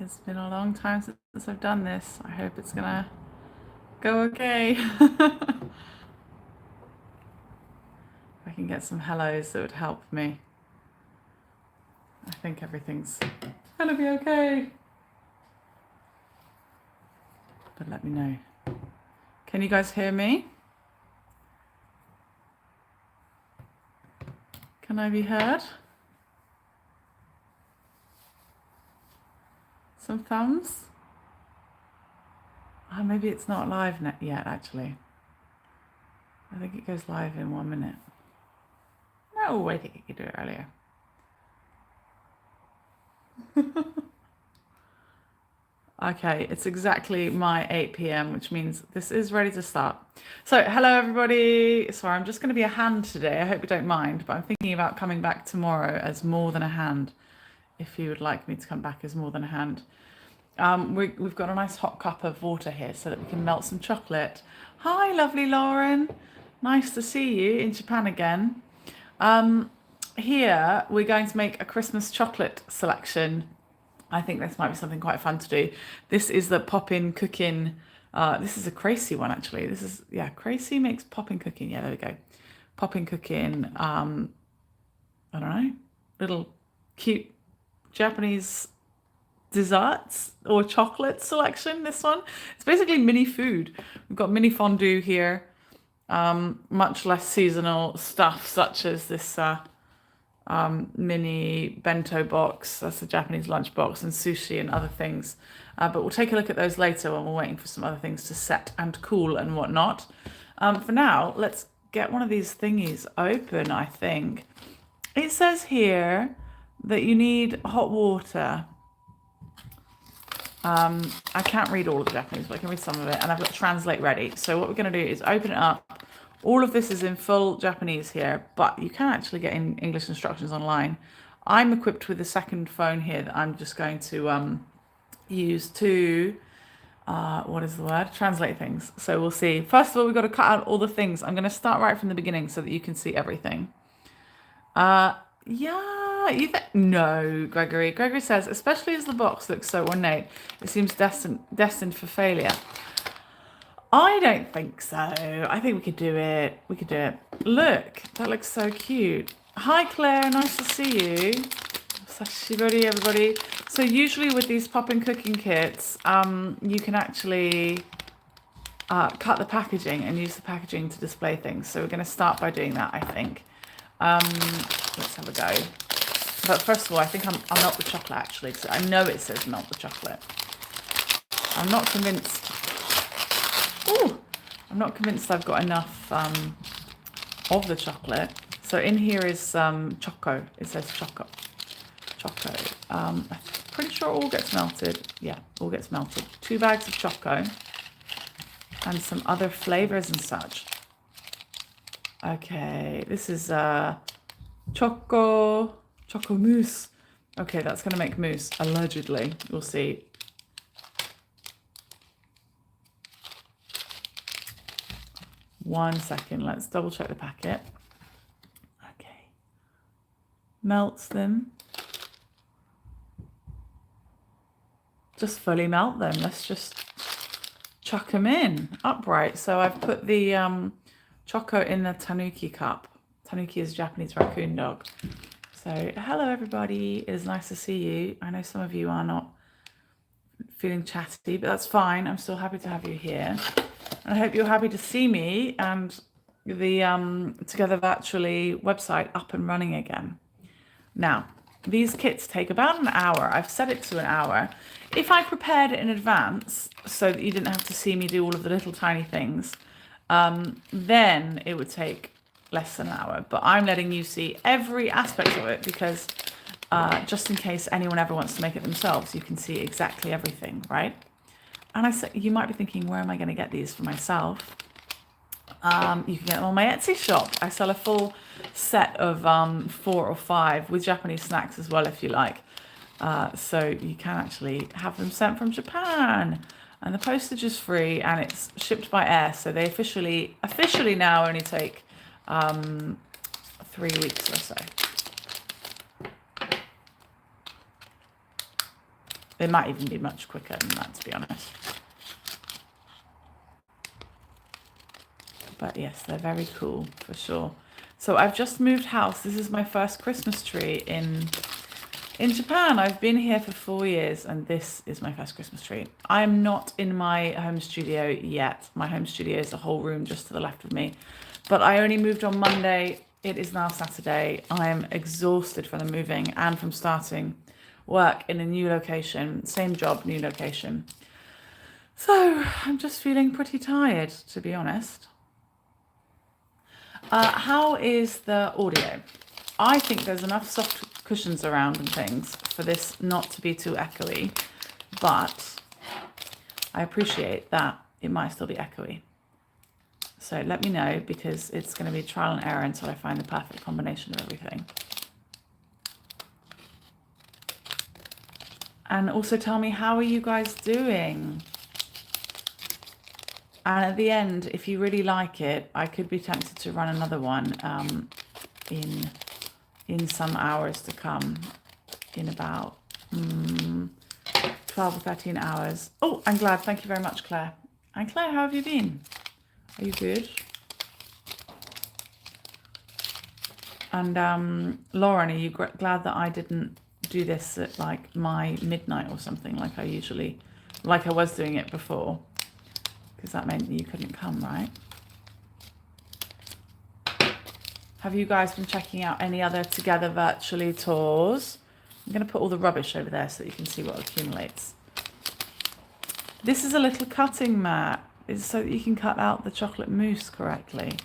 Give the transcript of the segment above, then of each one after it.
It's been a long time since I've done this. I hope it's gonna go okay. If I can get some hellos, that would help me. I think everything's gonna be okay. But let me know. Can you guys hear me? Can I be heard? Some thumbs? Oh, maybe it's not live yet, actually. I think it goes live in 1 minute. No, I think you could do it earlier. Okay, it's exactly my 8 p.m., which means this is ready to start. So, hello everybody. Sorry, I'm just going to be a hand today. I hope you don't mind, but I'm thinking about coming back tomorrow as more than a hand, if you would like me to come back as more than a hand. We've got a nice hot cup of water here so that we can melt some chocolate. Hi, lovely Lauren. Nice to see you in Japan again. Here, we're going to make a Christmas chocolate selection. I think this might be something quite fun to do. This is the Popin Cookin. This is a crazy one, actually. This is, yeah, crazy makes Popin Cookin. Yeah, there we go. Popin Cookin, I don't know, little cute Japanese desserts or chocolate selection, this one. It's basically mini food. We've got mini fondue here, much less seasonal stuff, such as this mini bento box, that's a Japanese lunch box, and sushi and other things. But we'll take a look at those later when we're waiting for some other things to set and cool and whatnot. For now, let's get one of these thingies open, I think. It says here that you need hot water. I can't read all of the Japanese, but I can read some of it, and I've got Translate ready. So what we're going to do is open it up. All of this is in full Japanese here, but you can actually get in English instructions online. I'm equipped with a second phone here that I'm just going to use to, what is the word? Translate things. So we'll see. First of all, we've got to cut out all the things. I'm going to start right from the beginning so that you can see everything. Yeah, no, Gregory. Gregory says, especially as the box looks so ornate, it seems destined for failure. I don't think so. I think we could do it. We could do it. Look, that looks so cute. Hi, Claire. Nice to see you. Sashibori, everybody. So usually with these Popin Cookin kits, you can actually cut the packaging and use the packaging to display things. So we're going to start by doing that, I think. Let's have a go. But first of all, I think I'll melt the chocolate, actually, because I know it says melt the chocolate. I'm not convinced. Ooh, I'm not convinced I've got enough of the chocolate. So in here is choco. It says choco. I'm pretty sure all gets melted. Yeah, all gets melted. 2 bags of choco and some other flavors and such. Okay, this is choco mousse. Okay, that's going to make mousse, allegedly. We'll see. One second, let's double check the packet. Okay. Melts them. Just fully melt them. Let's just chuck them in upright. So I've put the choco in the tanuki cup. Tanuki is Japanese raccoon dog. So hello everybody. It is nice to see you. I know some of you are not feeling chatty, but that's fine. I'm still happy to have you here. And I hope you're happy to see me and the Together Virtually website up and running again. Now, these kits take about an hour. I've set it to an hour. If I prepared it in advance so that you didn't have to see me do all of the little tiny things, then it would take less than an hour. But I'm letting you see every aspect of it because just in case anyone ever wants to make it themselves, you can see exactly everything, right? And I said, you might be thinking, where am I going to get these for myself? You can get them on my Etsy shop. I sell a full set of 4 or 5 with Japanese snacks as well, if you like. So you can actually have them sent from Japan. And the postage is free and it's shipped by air. So they officially now only take 3 weeks or so. It might even be much quicker than that, to be honest. But yes, they're very cool for sure. So I've just moved house. This is my first Christmas tree in Japan. I've been here for 4 years and this is my first Christmas tree. I'm not in my home studio yet. My home studio is a whole room just to the left of me. But I only moved on Monday. It is now Saturday. I am exhausted from the moving and from starting work in a new location. Same job, new location. So I'm just feeling pretty tired, to be honest. How is the audio? I think there's enough soft cushions around and things for this not to be too echoey, but I appreciate that it might still be echoey. So let me know, because it's going to be trial and error until I find the perfect combination of everything. And also tell me, how are you guys doing? And at the end, if you really like it, I could be tempted to run another one in some hours to come, in about 12 or 13 hours. Oh, I'm glad. Thank you very much, Claire. And Claire, how have you been? Are you good? And Lauren, are you glad that I didn't do this at like my midnight or something like I was doing it before? Because that meant you couldn't come, right? Have you guys been checking out any other Together Virtually tours? I'm going to put all the rubbish over there so that you can see what accumulates. This is a little cutting mat. It's so that you can cut out the chocolate mousse correctly.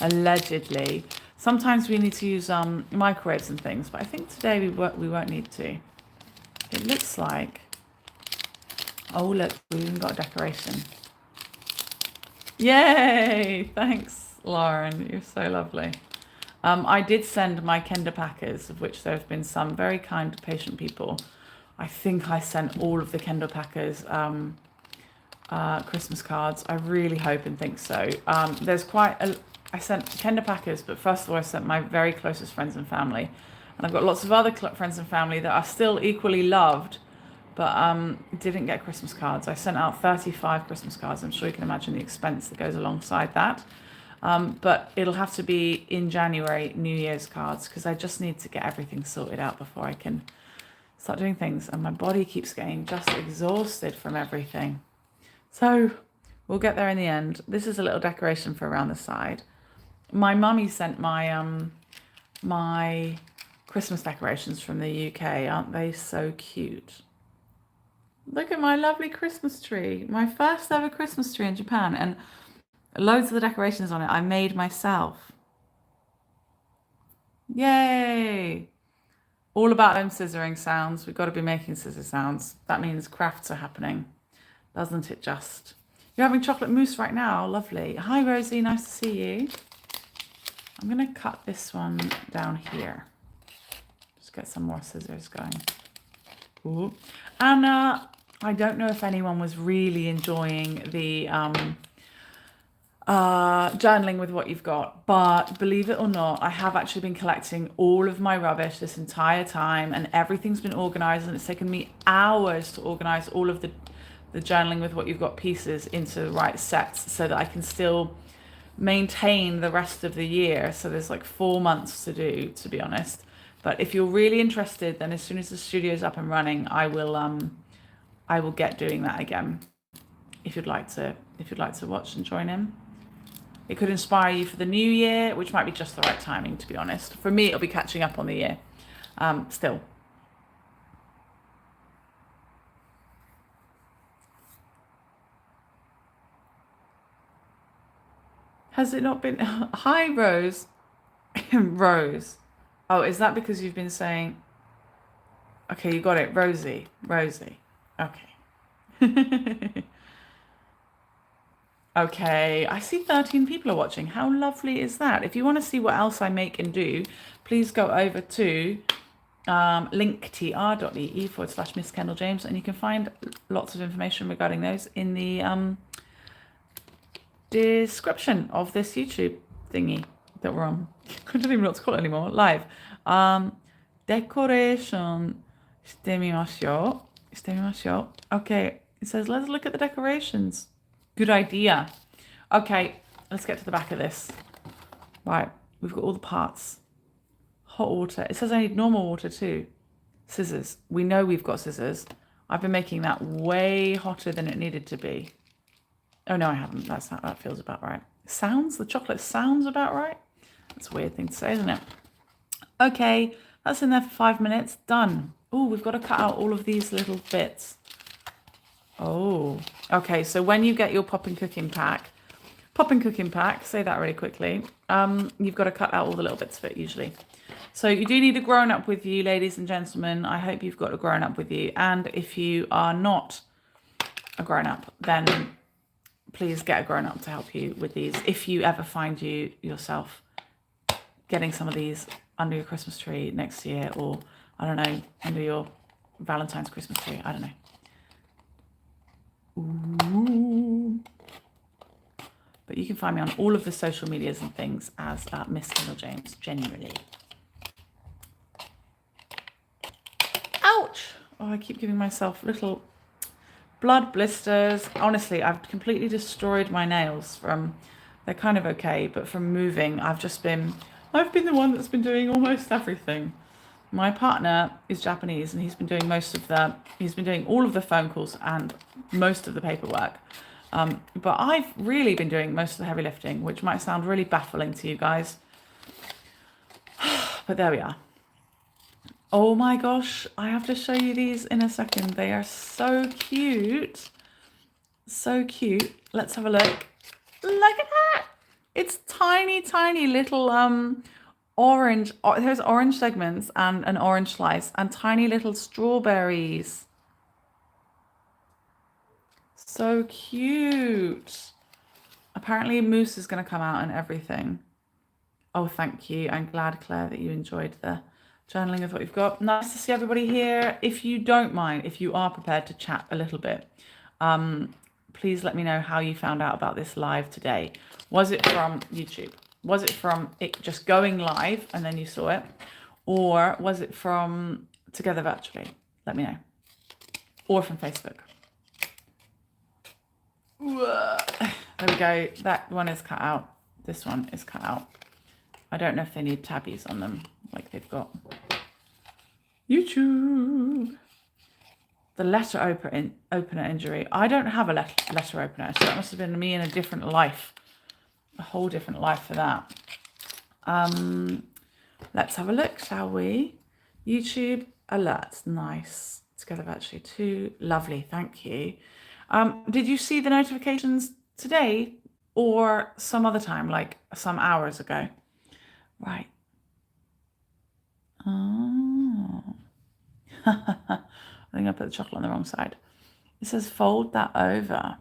Allegedly. Sometimes we need to use microwaves and things, but I think today we won't need to. It looks like... Oh, look, we even got a decoration. Yay! Thanks, Lauren. You're so lovely. I did send my Kenda Packers, of which there have been some very kind, patient people. I think I sent all of the Kenda Packers Christmas cards. I really hope and think so. I sent Kenda Packers, but first of all, I sent my very closest friends and family. And I've got lots of other friends and family that are still equally loved, but didn't get Christmas cards. I sent out 35 Christmas cards. I'm sure you can imagine the expense that goes alongside that. But it'll have to be in January, New Year's cards, because I just need to get everything sorted out before I can start doing things. And my body keeps getting just exhausted from everything. So we'll get there in the end. This is a little decoration for around the side. My mummy sent my my Christmas decorations from the UK. Aren't they so cute? Look at my lovely Christmas tree. My first ever Christmas tree in Japan. And loads of the decorations on it I made myself. Yay! All about them scissoring sounds. We've got to be making scissor sounds. That means crafts are happening, doesn't it just? You're having chocolate mousse right now. Lovely. Hi, Rosie. Nice to see you. I'm going to cut this one down here. Just get some more scissors going. Ooh. And I don't know if anyone was really enjoying the journaling with what you've got, but believe it or not, I have actually been collecting all of my rubbish this entire time, and everything's been organized, and it's taken me hours to organize all of the journaling with what you've got pieces into the right sets so that I can still maintain the rest of the year. So there's like 4 months to do, to be honest. But if you're really interested, then as soon as the studio's up and running, I will get doing that again. If you'd like to watch and join in. It could inspire you for the new year, which might be just the right timing, to be honest. For me, it'll be catching up on the year. Still. Has it not been? Hi, Rose. Rose. Oh, is that because you've been saying... Okay, you got it. Rosie. Okay. Okay, I see 13 people are watching. How lovely is that? If you want to see what else I make and do, please go over to linktr.ee/MissKendalJames, and you can find lots of information regarding those in the description of this YouTube thingy that we're on. I don't even know what to call it anymore. Live. Decoration してみましょう。Okay, it says, let's look at the decorations. Good idea. Okay, let's get to the back of this. Right, we've got all the parts. Hot water. It says I need normal water too. Scissors. We know we've got scissors. I've been making that way hotter than it needed to be. Oh, no, I haven't. That feels about right. The chocolate sounds about right. That's a weird thing to say, isn't it? Okay, that's in there for 5 minutes. Done. Oh, we've got to cut out all of these little bits. Oh, okay. So when you get your Popin Cookin pack, say that really quickly, you've got to cut out all the little bits of it usually. So you do need a grown-up with you, ladies and gentlemen. I hope you've got a grown-up with you. And if you are not a grown-up, then please get a grown-up to help you with these. If you ever find yourself getting some of these under your Christmas tree next year, or, I don't know, under your Valentine's Christmas tree. I don't know. Ooh. But you can find me on all of the social medias and things as MissKendalJames, generally. Ouch! Oh, I keep giving myself little blood blisters. Honestly, I've completely destroyed my nails they're kind of okay, but from moving, I've been the one that's been doing almost everything. My partner is Japanese and he's been doing all of the phone calls and most of the paperwork. But I've really been doing most of the heavy lifting, which might sound really baffling to you guys. But there we are. Oh my gosh, I have to show you these in a second. They are so cute. So cute. Let's have a look. Look at that. It's tiny, tiny little orange. There's orange segments and an orange slice and tiny little strawberries. So cute. Apparently mousse is going to come out and everything. Oh, thank you. I'm glad, Claire, that you enjoyed the journaling of what you've got. Nice to see everybody here. If you don't mind, if you are prepared to chat a little bit, please let me know how you found out about this live today. Was it from YouTube? Was it from it just going live and then you saw it? Or was it from Together Virtually? Let me know. Or from Facebook. There we go. That one is cut out. This one is cut out. I don't know if they need tabbies on them like they've got YouTube. The letter opener injury. I don't have a letter opener, so that must have been me in a different life. A whole different life for that. Let's have a look, shall we? YouTube alerts. Nice. Together Virtually too. Lovely. Thank you. Did you see the notifications today or some other time, like some hours ago? Right. Oh. I think I put the chocolate on the wrong side. It says fold that over.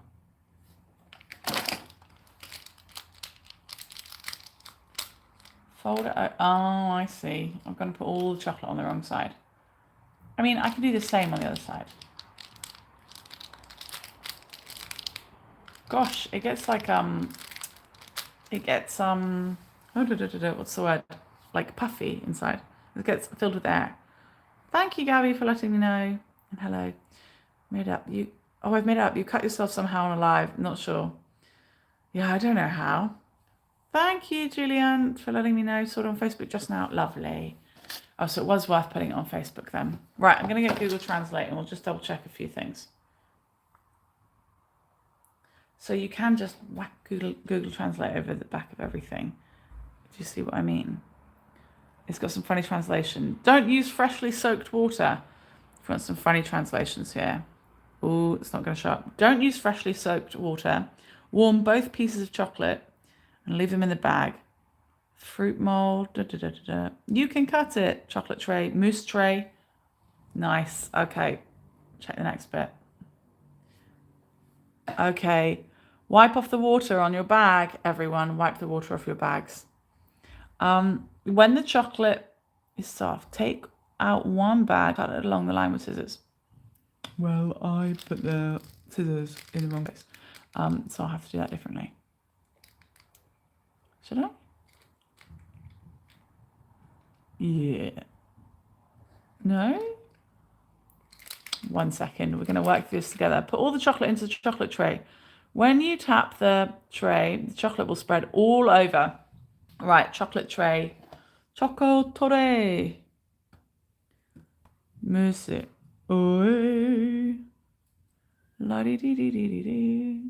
Fold it over. Oh, I see. I'm going to put all the chocolate on the wrong side. I mean, I can do the same on the other side. Gosh, it gets like, what's the word? Like puffy inside. It gets filled with air. Thank you, Gabby, for letting me know. And hello. Made up. I've made it up. You cut yourself somehow on a live. Not sure. Yeah, I don't know how. Thank you, Julianne, for letting me know. Saw it on Facebook just now. Lovely. Oh, so it was worth putting it on Facebook then. Right, I'm going to get Google Translate and we'll just double check a few things. So you can just whack Google Translate over the back of everything. Do you see what I mean? It's got some funny translation. Don't use freshly soaked water. If you want some funny translations here. Oh, it's not going to show up. Don't use freshly soaked water. Warm both pieces of chocolate and leave them in the bag. Fruit mold. You can cut it. Chocolate tray. Mousse tray. Nice. Okay. Check the next bit. Okay. Wipe off the water on your bag, everyone. Wipe the water off your bags. When the chocolate is soft, take out one bag, cut it along the line with scissors. Well, I put the scissors in the wrong place. So I'll have to do that differently. Should I? Yeah. No? 1 second. We're going to work through this together. Put all the chocolate into the chocolate tray. When you tap the tray, the chocolate will spread all over. Right, chocolate tray. Chocolate. Mousse. Oi. La di di di di di di.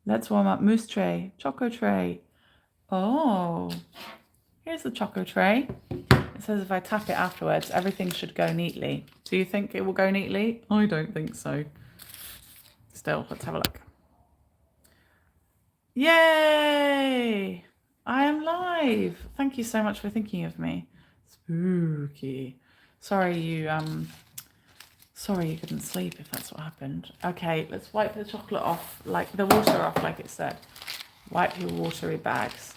Let's warm up mousse tray. Choco tray. Oh, here's the choco tray. It says if I tap it afterwards, everything should go neatly. Do you think it will go neatly? I don't think so. Still, let's have a look. Yay! I am live. Thank you so much for thinking of me. Spooky. Sorry you couldn't sleep if that's what happened. Okay, let's wipe the chocolate off, like the water off, like it said. Wipe your watery bags.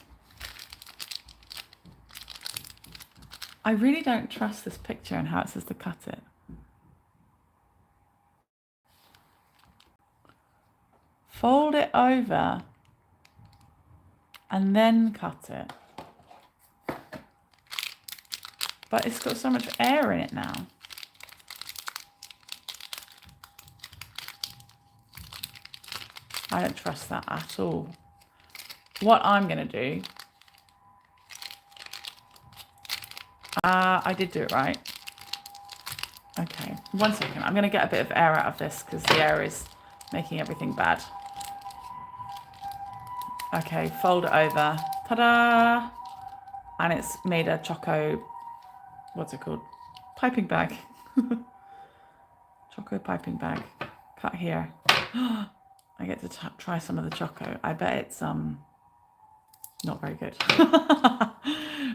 I really don't trust this picture and how it says to cut it. Fold it over and then cut it. But it's got so much air in it now. I don't trust that at all. What I'm going to do... I did do it right. Okay, 1 second. I'm going to get a bit of air out of this because the air is making everything bad. Okay, fold it over. Ta-da! And it's made a choco... What's it called? Piping bag. Choco piping bag. Cut here. I get to try some of the choco. I bet it's not very good.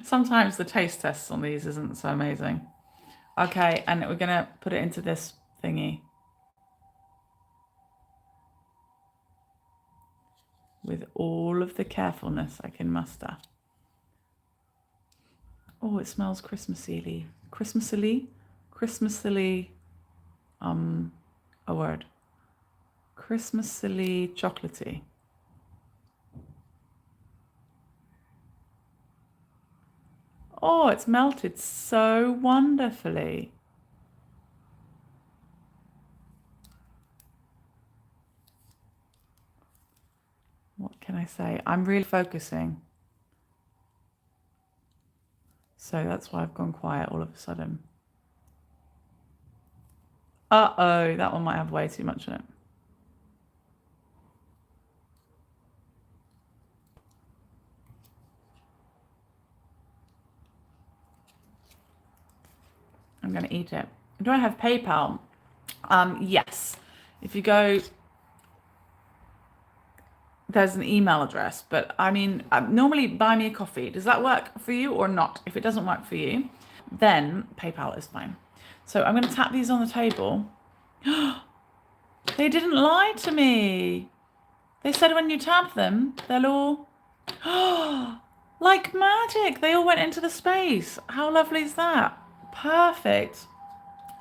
Sometimes the taste tests on these isn't so amazing. Okay, and we're gonna put it into this thingy. With all of the carefulness I can muster. Oh, it smells Christmassy. Christmassy? Christmassy, a word. Christmassy chocolatey. Oh, it's melted so wonderfully. What can I say? I'm really focusing. So that's why I've gone quiet all of a sudden. Uh-oh, that one might have way too much in it. I'm going to eat it. Do I have PayPal? Yes. If you go, there's an email address, but I mean, normally buy me a coffee. Does that work for you or not? If it doesn't work for you, then PayPal is fine. So I'm going to tap these on the table. They didn't lie to me. They said when you tap them, they'll all, like magic, they all went into the space. How lovely is that? Perfect.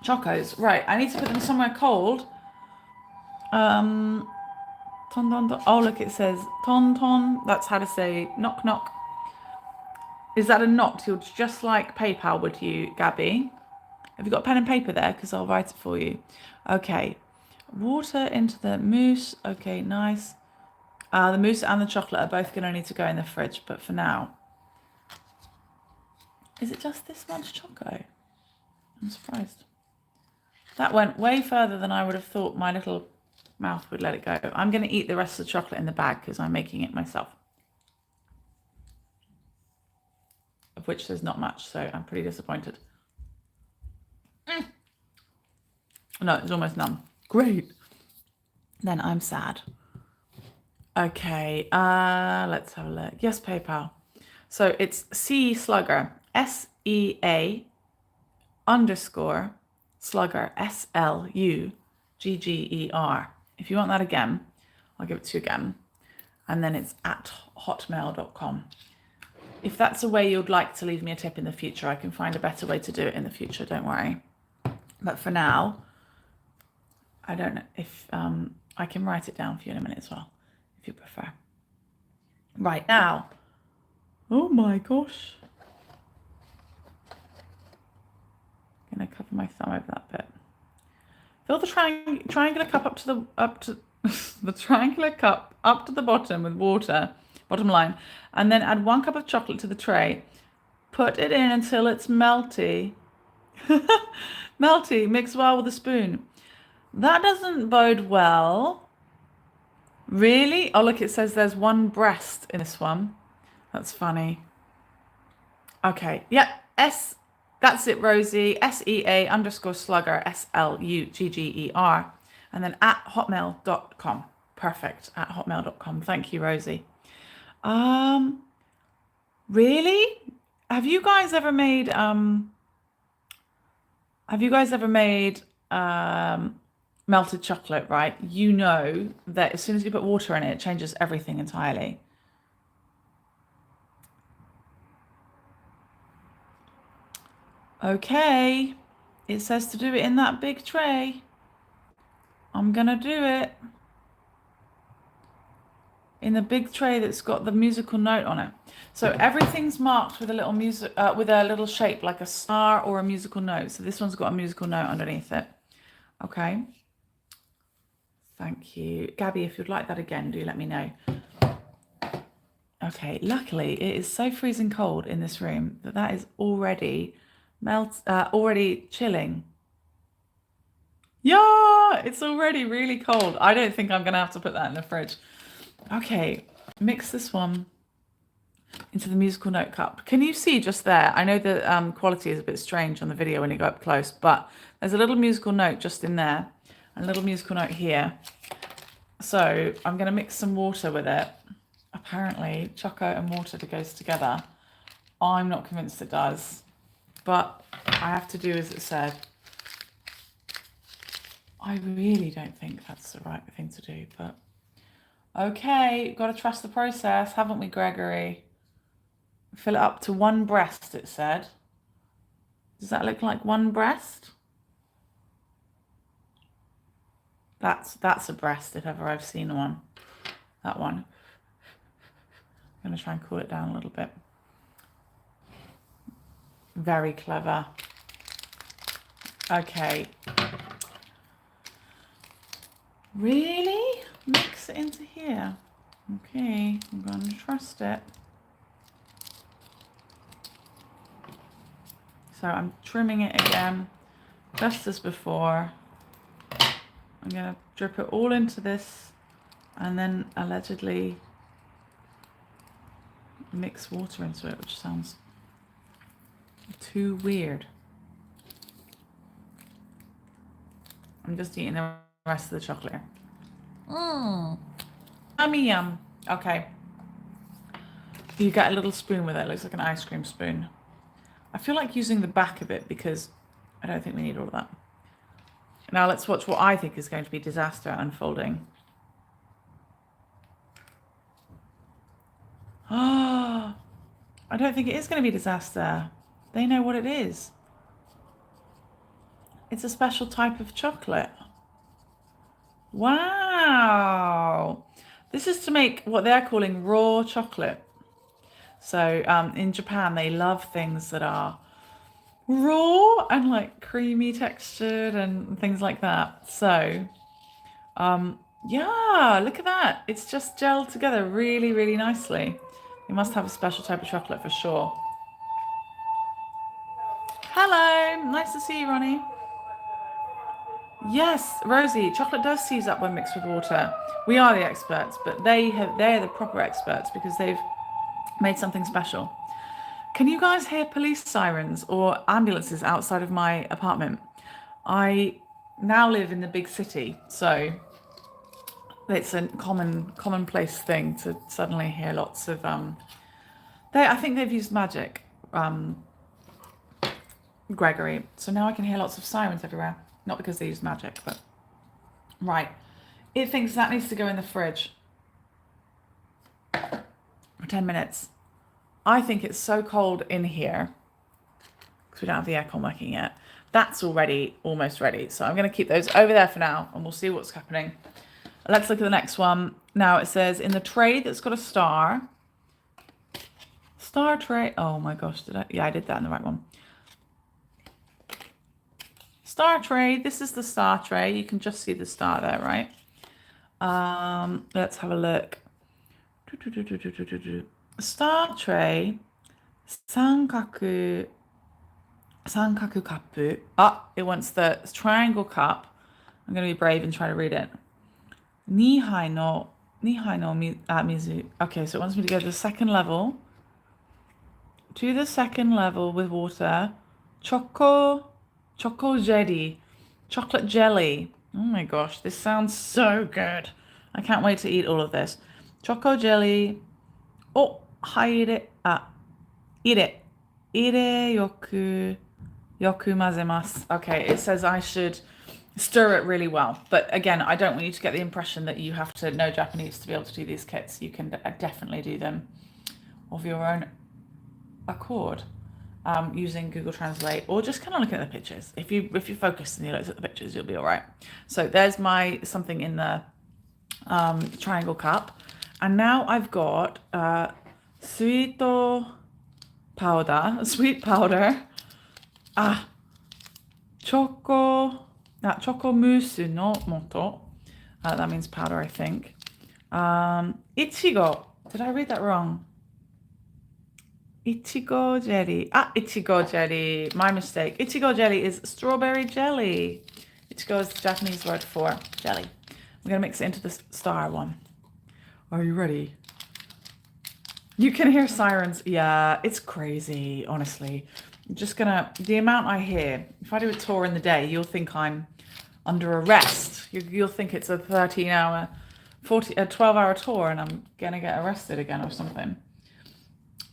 Chocos. Right, I need to put them somewhere cold. Ton, ton, ton. Oh, look, it says ton, ton. That's how to say knock, knock. Is that a knock? You're just like PayPal would you, Gabby? Have you got a pen and paper there? Because I'll write it for you. Okay. Water into the mousse. Okay, nice. The mousse and the chocolate are both going to need to go in the fridge, but for now. Is it just this much choco? I'm surprised. That went way further than I would have thought my little mouth would let it go. I'm going to eat the rest of the chocolate in the bag because I'm making it myself. Of which there's not much, so I'm pretty disappointed. No, it's almost none. Great. Then I'm sad. Okay, let's have a look. Yes, PayPal. So it's C Slugger, SEA _Slugger, SLUGGER. If you want that again, I'll give it to you again. And then it's at hotmail.com. If that's a way you'd like to leave me a tip in the future, I can find a better way to do it in the future, don't worry. But for now, I don't know if I can write it down for you in a minute as well, if you prefer. Right now, oh my gosh. I'm gonna cover my thumb over that bit. Fill the triangular cup up to the triangular cup up to the bottom with water, bottom line, and then add 1 cup of chocolate to the tray. Put it in until it's melty. Melty, mix well with a spoon. That doesn't bode well. Really? Oh, look, it says there's 1 breast in this one. That's funny. Okay, yep, that's it, Rosie. SEA_slugger, SLUGGER. And then at hotmail.com. Perfect, at hotmail.com. Thank you, Rosie. Really? Have you guys ever made melted chocolate, right? You know that as soon as you put water in it, it changes everything entirely. Okay, it says to do it in that big tray. I'm gonna do it in the big tray that's got the musical note on it. So everything's marked with a little with a little shape like a star or a musical note. So this one's got a musical note underneath it. Okay. Thank you. Gabby, if you'd like that again, do let me know. Okay, luckily it is so freezing cold in this room that is already already chilling. Yeah, it's already really cold. I don't think I'm gonna have to put that in the fridge. Okay, mix this one into the musical note cup. Can you see just there? I know the quality is a bit strange on the video when you go up close, but there's a little musical note just in there, and a little musical note here. So I'm gonna mix some water with it. Apparently, choco and water goes together. I'm not convinced it does, but I have to do as it said. I really don't think that's the right thing to do, but okay, got to trust the process, haven't we, Gregory? Fill it up to 1 breast, it said. Does that look like 1 breast? That's a breast if ever I've seen one. That one. I'm going to try and cool it down a little bit. Very clever. Okay. Really? Mix it into here. Okay, I'm going to trust it. So I'm trimming it again, just as before. I'm going to drip it all into this and then allegedly mix water into it, which sounds too weird. I'm just eating the rest of the chocolate. Yummy yum. Okay. You get a little spoon with it. It looks like an ice cream spoon. I feel like using the back of it because I don't think we need all of that. Now let's watch what I think is going to be disaster unfolding. Oh, I don't think it is going to be disaster. They know what it is. It's a special type of chocolate. Wow. This is to make what they're calling raw chocolate. So in Japan, they love things that are raw and like creamy textured and things like that. So yeah, look at that. It's just gelled together really, really nicely. You must have a special type of chocolate for sure. Hello, nice to see you, Ronnie. Yes, Rosie, chocolate does seize up when mixed with water. We are the experts, but they're the proper experts because they've made something special. Can you guys hear police sirens or ambulances outside of my apartment? I now live in the big city, so it's a commonplace thing to suddenly hear lots of I think they've used magic, Gregory. So now I can hear lots of sirens everywhere. Not because they use magic, but right. It thinks that needs to go in the fridge for 10 minutes. I think it's so cold in here because we don't have the aircon working yet. That's already almost ready. So I'm going to keep those over there for now and we'll see what's happening. Let's look at the next one. Now it says in the tray that's got a star. Star tray. Oh my gosh, did I? Yeah, I did that in the right one. Star tray. This is the star tray. You can just see the star there, right? Let's have a look. Star tray. 三角カップ. Ah, it wants the triangle cup. I'm going to be brave and try to read it. 2杯の水. Okay, so it wants me to go to the second level. To the second level with water. Choco jelly. Chocolate jelly. Oh my gosh, this sounds so good. I can't wait to eat all of this. Choco jelly. Oh, ire yoku mazemasu. Okay, it says I should stir it really well. But again, I don't want you to get the impression that you have to know Japanese to be able to do these kits. You can definitely do them of your own accord. Using Google Translate or just kind of looking at the pictures. If you focus and you look at the pictures, you'll be all right. So there's my something in the triangle cup, and now I've got sweet powder, choco mousse no moto. That means powder, I think. Ichigo. Did I read that wrong? Ichigo jelly. Ichigo jelly. My mistake. Ichigo jelly is strawberry jelly. Ichigo is the Japanese word for jelly. I'm going to mix it into the star one. Are you ready? You can hear sirens. Yeah, it's crazy, honestly. I'm just going to... The amount I hear, if I do a tour in the day, you'll think I'm under arrest. You'll think it's a 12-hour tour and I'm going to get arrested again or something.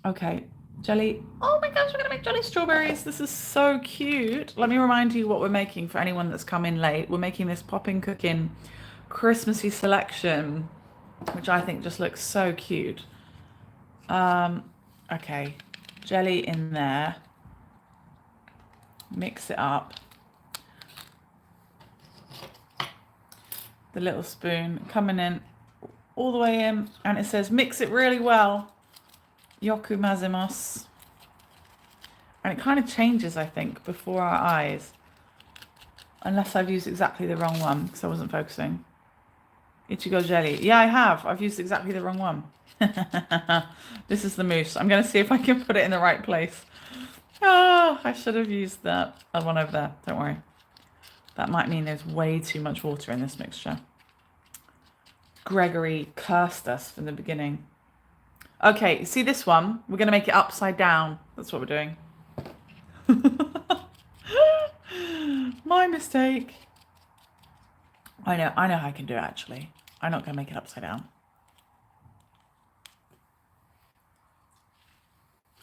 Okay. Jelly. Oh my gosh, we're going to make jelly strawberries. This is so cute. Let me remind you what we're making for anyone that's come in late. We're making this Popin Cookin Christmassy selection, which I think just looks so cute. Okay. Jelly in there. Mix it up. The little spoon coming in all the way in, and it says mix it really well. Yoku mazemasu. And it kind of changes, I think, before our eyes. Unless I've used exactly the wrong one, because I wasn't focusing. Ichigo jelly. Yeah, I have. I've used exactly the wrong one. This is the mousse. I'm going to see if I can put it in the right place. Oh, I should have used that other one over there. Don't worry. That might mean there's way too much water in this mixture. Gregory cursed us from the beginning. Okay, see this one? We're going to make it upside down. That's what we're doing. My mistake. I know how I can do it, actually. I'm not going to make it upside down.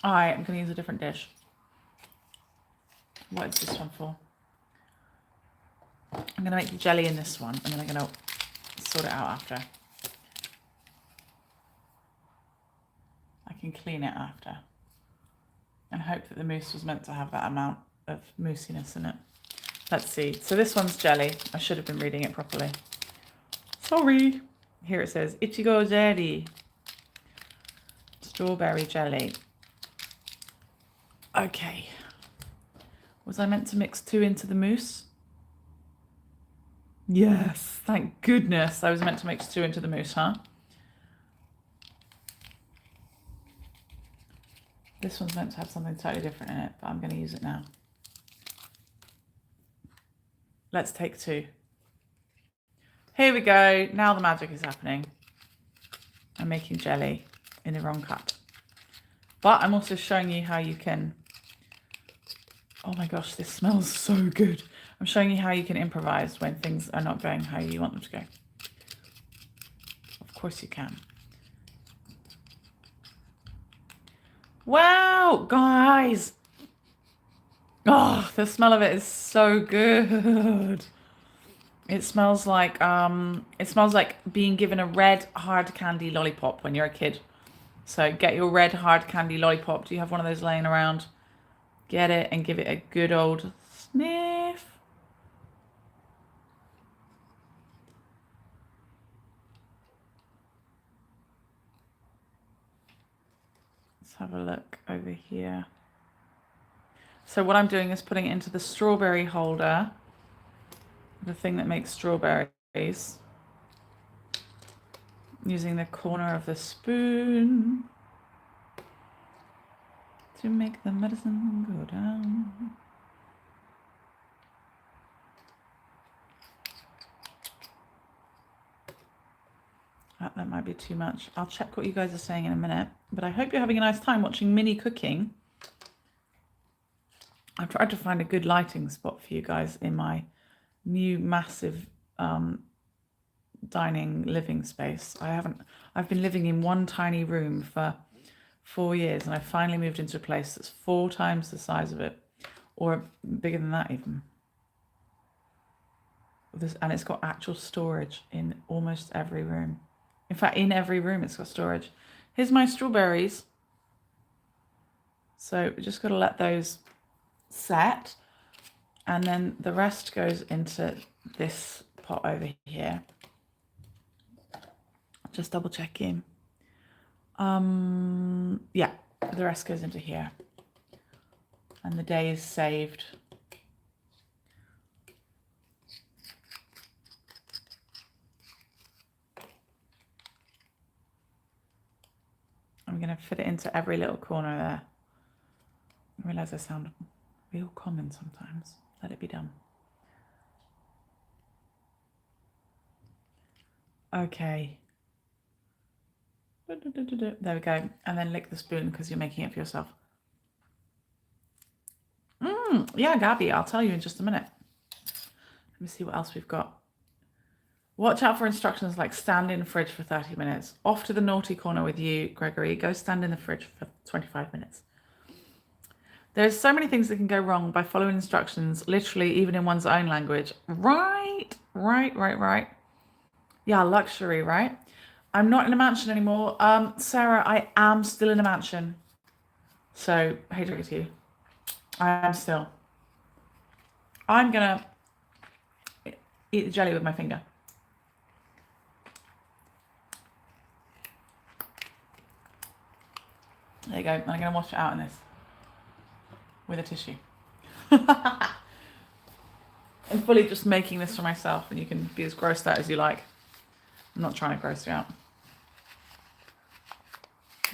All right, I'm going to use a different dish. What is this one for? I'm going to make the jelly in this one, and then I'm going to sort it out after. I can clean it after. And hope that the mousse was meant to have that amount of moussiness in it. Let's see. So this one's jelly. I should have been reading it properly. Sorry. Here it says Ichigo jelly. Strawberry jelly. Okay. Was I meant to mix 2 into the mousse? Yes. Thank goodness I was meant to mix 2 into the mousse, huh? This one's meant to have something totally different in it, but I'm going to use it now. Let's take 2. Here we go. Now the magic is happening. I'm making jelly in the wrong cup. But I'm also showing you how you can... Oh my gosh, this smells so good. I'm showing you how you can improvise when things are not going how you want them to go. Of course you can. Wow, guys. Oh, the smell of it is so good. It smells like being given a red hard candy lollipop when you're a kid. So get your red hard candy lollipop. Do you have one of those laying around? Get it and give it a good old sniff. Let's have a look over here. So what I'm doing is putting it into the strawberry holder. the thing that makes strawberries, using the corner of the spoon to make the medicine go down. That might be too much. I'll check what you guys are saying in a minute, but I hope you're having a nice time watching Minnie cooking. I've tried to find a good lighting spot for you guys in my new massive dining living space. I've been living in one tiny room for 4 years, and I finally moved into a place that's 4 times the size of it, or bigger than that even. And it's got actual storage in almost every room. In fact, in every room it's got storage. Here's my strawberries. So we just got to let those set, and then the rest goes into this pot over here. Just double checking. Yeah, the rest goes into here, and the day is saved. I'm going to fit it into every little corner there. I realise I sound real common sometimes. Let it be done. Okay. There we go. And then lick the spoon because you're making it for yourself. Yeah, Gabby, I'll tell you in just a minute. Let me see what else we've got. Watch out for instructions like stand in the fridge for 30 minutes. Off to the naughty corner with you, Gregory. Go stand in the fridge for 25 minutes. There's so many things that can go wrong by following instructions, literally even in one's own language. Right. Yeah, luxury, right? I'm not in a mansion anymore. Sarah, I am still in a mansion. So, hey, drink it to you. I am still. I'm going to eat the jelly with my finger. There you go. And I'm going to wash it out in this with a tissue. I'm fully just making this for myself, and you can be as grossed out as you like. I'm not trying to gross you out.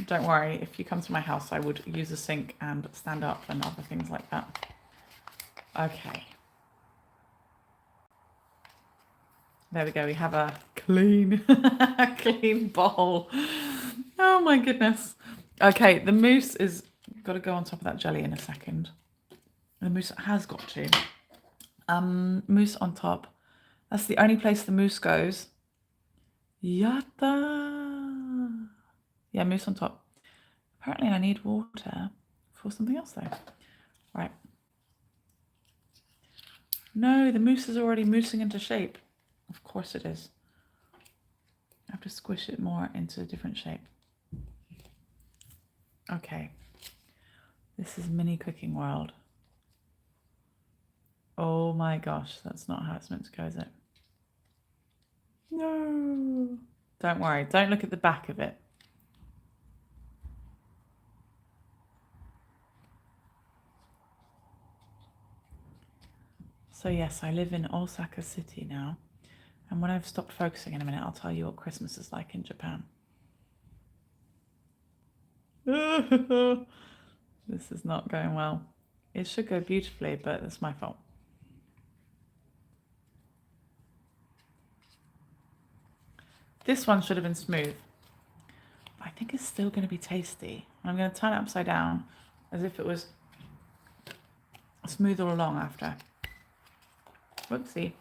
Don't worry, if you come to my house, I would use a sink and stand up and other things like that. Okay. There we go. We have a clean, clean bowl. Oh my goodness. Okay, the mousse is got to go on top of that jelly in a second. The mousse has got to. Mousse on top. That's the only place the mousse goes. Yatta. Yeah, mousse on top. Apparently I need water for something else though. Right. No, the mousse is already moussing into shape. Of course it is. I have to squish it more into a different shape. Okay. This is mini cooking world. Oh my gosh, that's not how it's meant to go, is it? No. Don't worry, don't look at the back of it. So yes, I live in Osaka City now. And when I've stopped focusing in a minute, I'll tell you what Christmas is like in Japan. This is not going well. It should go beautifully, but it's my fault. This one should have been smooth. I think it's still going to be tasty. I'm going to turn it upside down as if it was smooth all along after. Whoopsie.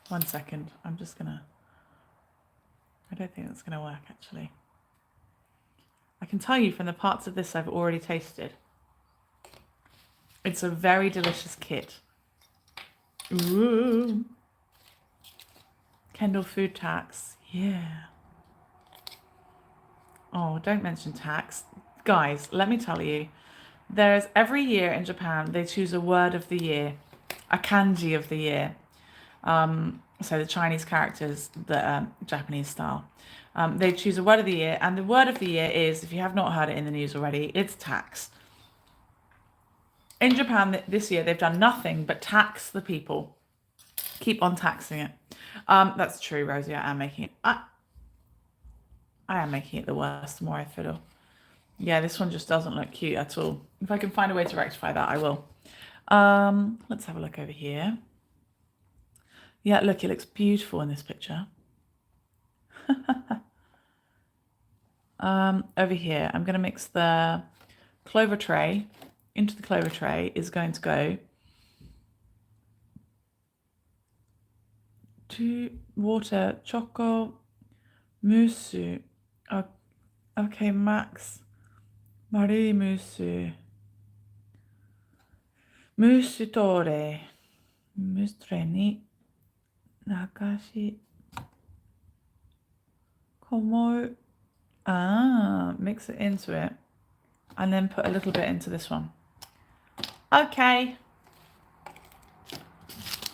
1 second. I'm just going to... I don't think that's going to work, actually. I can tell you from the parts of this I've already tasted. It's a very delicious kit. Ooh. Kendall food tax. Yeah. Oh, don't mention tax. Guys, let me tell you. There's every year in Japan, they choose a word of the year, a kanji of the year. So the Chinese characters, the Japanese style. They choose a word of the year, and the word of the year is, if you have not heard it in the news already, it's tax. In Japan this year, they've done nothing but tax the people. Keep on taxing it. That's true, Rosie. I am making it. I am making it the worst the more I fiddle. Yeah, this one just doesn't look cute at all. If I can find a way to rectify that, I will. Let's have a look over here. Yeah, look, it looks beautiful in this picture. Over here, I'm going to mix the clover tray. Into the clover tray is going to go to water, choco, musu. Okay, Max. Marie musu. Musu tore. Mustre ni nakashi. Komo. Mix it into it. And then put a little bit into this one. Okay.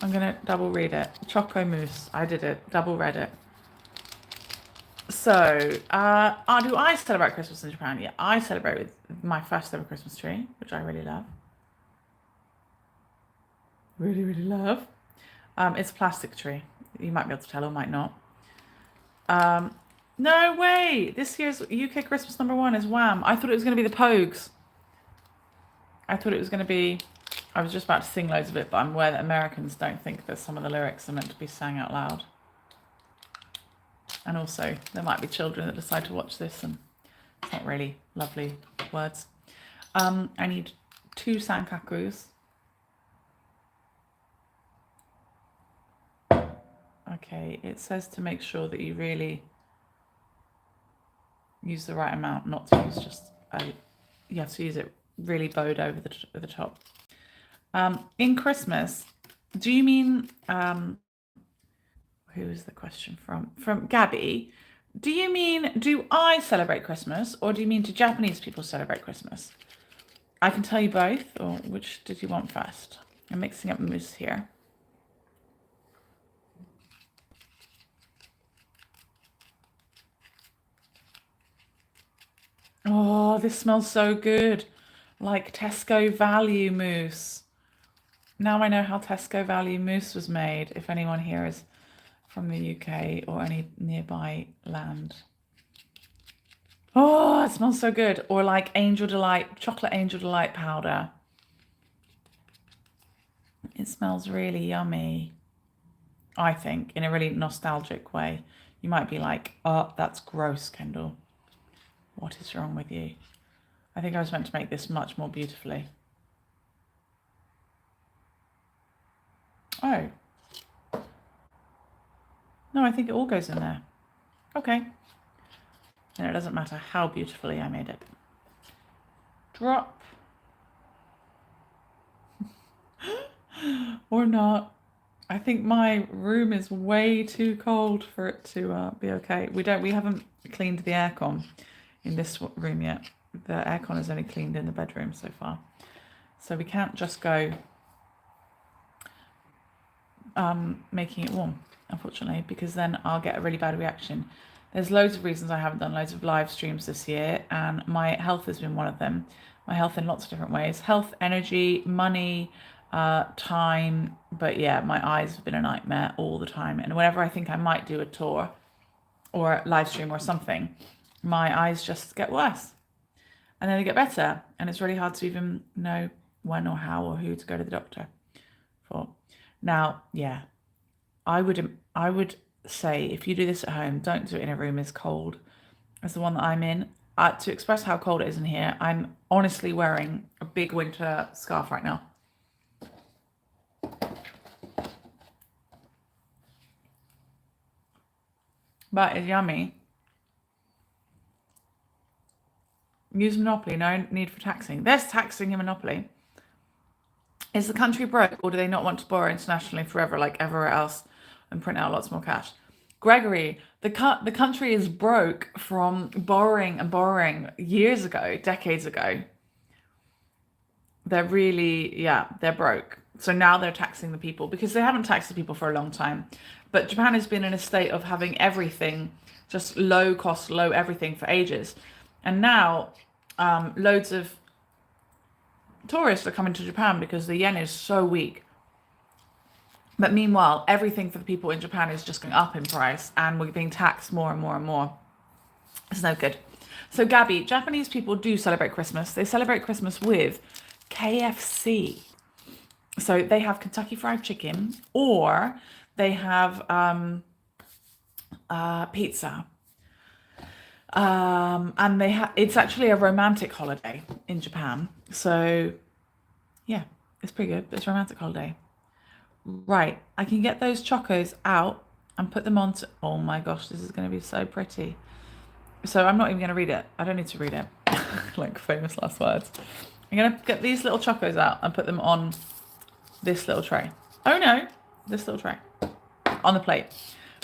I'm going to double read it. Choco mousse. I did it. Double read it. So, do I celebrate Christmas in Japan? Yeah, I celebrate with my first ever Christmas tree, which I really love. Really, really love. It's a plastic tree. You might be able to tell or might not. No way! This year's UK Christmas #1 is Wham! I thought it was going to be the Pogues. I thought it was going to be... I was just about to sing loads of it, but I'm aware that Americans don't think that some of the lyrics are meant to be sang out loud. And also, there might be children that decide to watch this and it's not really lovely words. I need 2 sankakus. Okay, it says to make sure that you really use the right amount, not to use just you have to use it really bowed over the top. In Christmas, do you mean who is the question from? From Gabby. Do you mean, do I celebrate Christmas or do you mean do Japanese people celebrate Christmas? I can tell you both, or which did you want first? I'm mixing up mousse here. Oh, this smells so good. Like Tesco Value mousse. Now I know how Tesco Value mousse was made, if anyone here is from the UK or any nearby land. Oh, it smells so good. Or like Angel Delight, chocolate Angel Delight powder. It smells really yummy, I think, in a really nostalgic way. You might be like, oh, that's gross, Kendall. What is wrong with you? I think I was meant to make this much more beautifully. Oh. No, I think it all goes in there. Okay. And it doesn't matter how beautifully I made it. Drop. Or not. I think my room is way too cold for it to be okay. We haven't cleaned the aircon in this room yet. The aircon is only cleaned in the bedroom so far. So we can't just go making it warm, unfortunately, because then I'll get a really bad reaction. There's loads of reasons I haven't done loads of live streams this year, and my health has been one of them. My health in lots of different ways. Health, energy, money, time. But yeah, my eyes have been a nightmare all the time. And whenever I think I might do a tour or a live stream or something, my eyes just get worse. And then they get better. And it's really hard to even know when or how or who to go to the doctor for. Now, yeah, I would say if you do this at home, don't do it in a room as cold as the one that I'm in. To express how cold it is in here, I'm honestly wearing a big winter scarf right now. But it's yummy. Use Monopoly, no need for taxing. There's taxing in Monopoly. Is the country broke, or do they not want to borrow internationally forever like everywhere else and print out lots more cash? Gregory, the country is broke from borrowing and borrowing years ago, decades ago. They're really, they're broke. So now they're taxing the people because they haven't taxed the people for a long time. But Japan has been in a state of having everything, just low cost, low everything for ages. And now loads of tourists are coming to Japan because the yen is so weak. But meanwhile, everything for the people in Japan is just going up in price, and we're being taxed more and more and more. It's no good. So, Gabby, Japanese people do celebrate Christmas. They celebrate Christmas with KFC. So they have Kentucky Fried Chicken, or they have pizza. And it's actually a romantic holiday in Japan. So, yeah, it's pretty good. It's a romantic holiday. Right, I can get those chocos out and put them onto. Oh my gosh, this is going to be so pretty. So I'm not even going to read it. I don't need to read it. Like famous last words. I'm going to get these little chocos out and put them on this little tray. Oh no, this little tray on the plate.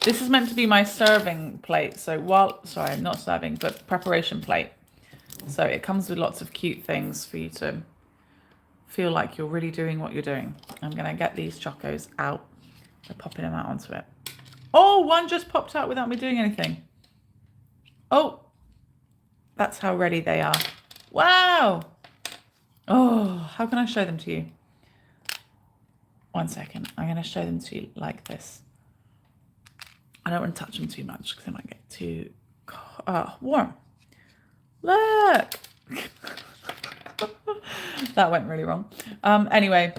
This is meant to be my serving plate. So sorry, not serving, but preparation plate. So it comes with lots of cute things for you to feel like you're really doing what you're doing. I'm going to get these chocos out. I'm popping them out onto it. Oh, one just popped out without me doing anything. Oh, that's how ready they are. Wow. Oh, how can I show them to you? One second. I'm going to show them to you like this. I don't want to touch them too much because they might get too warm. Look. That went really wrong. Anyway,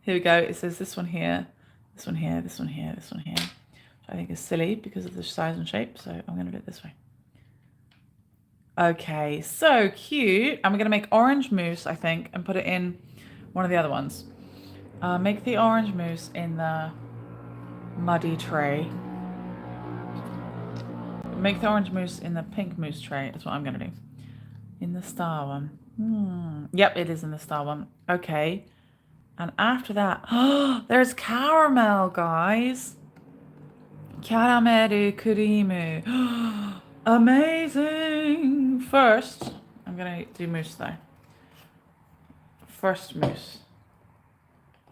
here we go. It says this one here, this one here, this one here, this one here. Which I think is silly because of the size and shape. So I'm going to do it this way. Okay, so cute. And we're going to make orange mousse, I think, and put it in one of the other ones. Make the orange mousse in the muddy tray. Make the orange mousse in the pink mousse tray. That's what I'm going to do. In the star one. Yep, it is in the star one. Okay. And after that, there's caramel, guys. Caramel cream. Amazing. First, I'm going to do mousse though. First mousse.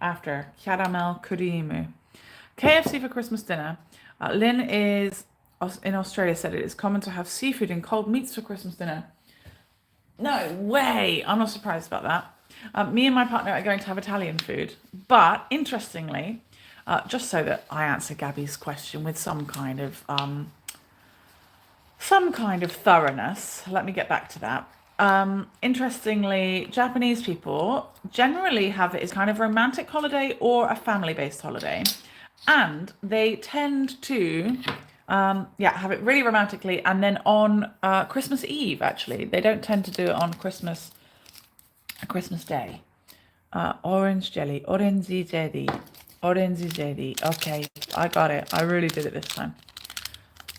After caramel cream. KFC for Christmas dinner. Lynn is in Australia said it is common to have seafood and cold meats for Christmas dinner. No way. I'm not surprised about that. Me and my partner are going to have Italian food. But interestingly, just so that I answer Gabby's question with some kind of thoroughness, let me get back to that. Interestingly, Japanese people generally have it as kind of a romantic holiday or a family-based holiday. And they tend to have it really romantically, and then on Christmas Eve, actually. They don't tend to do it on Christmas Day. Orange jelly. Okay, I got it. I really did it this time.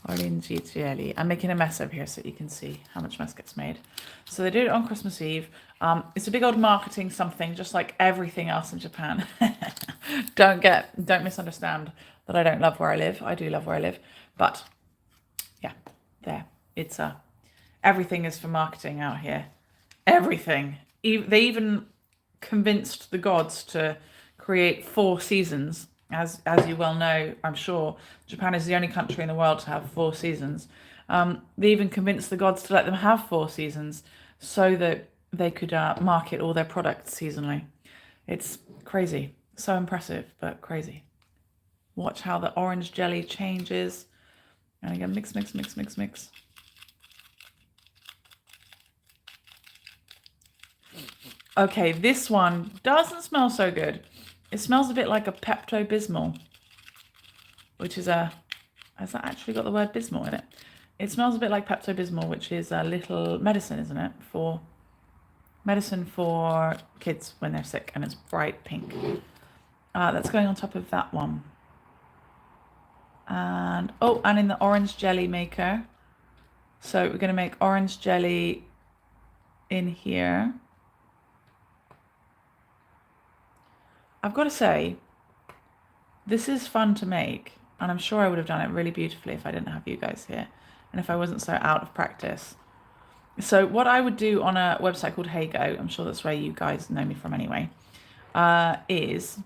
Orange jelly. I'm making a mess over here so you can see how much mess gets made. So they do it on Christmas Eve. It's a big old marketing something, just like everything else in Japan. Don't misunderstand that I don't love where I live. I do love where I live. But yeah, there. It's everything is for marketing out here. Everything. They even convinced the gods to create 4 seasons. As you well know, I'm sure, Japan is the only country in the world to have 4 seasons. They even convinced the gods to let them have 4 seasons so that they could market all their products seasonally. It's crazy. So impressive, but crazy. Watch how the orange jelly changes. And again, mix. Okay, this one doesn't smell so good. It smells a bit like a Pepto-Bismol, which is has that actually got the word Bismol in it? It smells a bit like Pepto-Bismol, which is a little medicine, isn't it? Medicine for kids when they're sick, and it's bright pink. That's going on top of that one. And in the orange jelly maker. So we're going to make orange jelly in here. I've got to say, this is fun to make, and I'm sure I would have done it really beautifully if I didn't have you guys here, and if I wasn't so out of practice. So what I would do on a website called HeyGo, I'm sure that's where you guys know me from anyway, is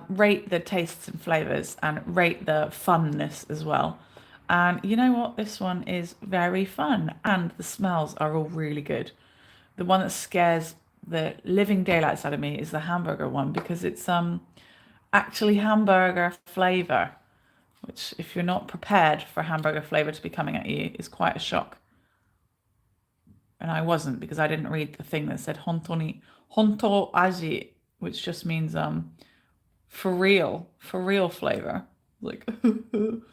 rate the tastes and flavors and rate the funness as well. And you know what? This one is very fun, and the smells are all really good. The one that scares the living daylights out of me is the hamburger one, because it's actually hamburger flavor, which if you're not prepared for hamburger flavor to be coming at you is quite a shock. And I wasn't, because I didn't read the thing that said honto aji, which just means for real flavor. Like, don't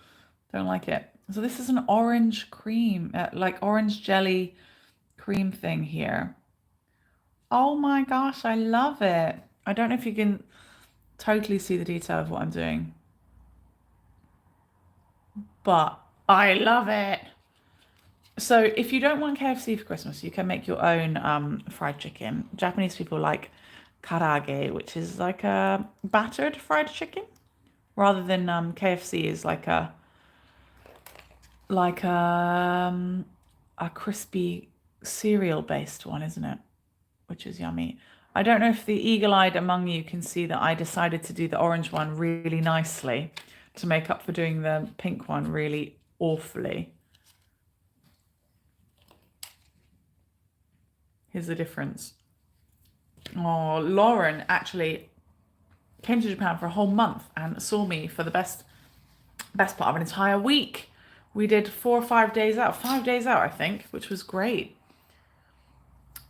like it. So this is an orange cream, like orange jelly cream thing here. Oh my gosh, I love it. I don't know if you can totally see the detail of what I'm doing, but I love it. So if you don't want KFC for Christmas, you can make your own fried chicken. Japanese people like karage, which is like a battered fried chicken, rather than KFC is like a crispy cereal based one, isn't it? Which is yummy. I don't know if the eagle-eyed among you can see that I decided to do the orange one really nicely to make up for doing the pink one really awfully. Here's the difference. Oh, Lauren actually came to Japan for a whole month and saw me for the best part of an entire week. We did 4 or 5 days out, 5 days out, I think, which was great.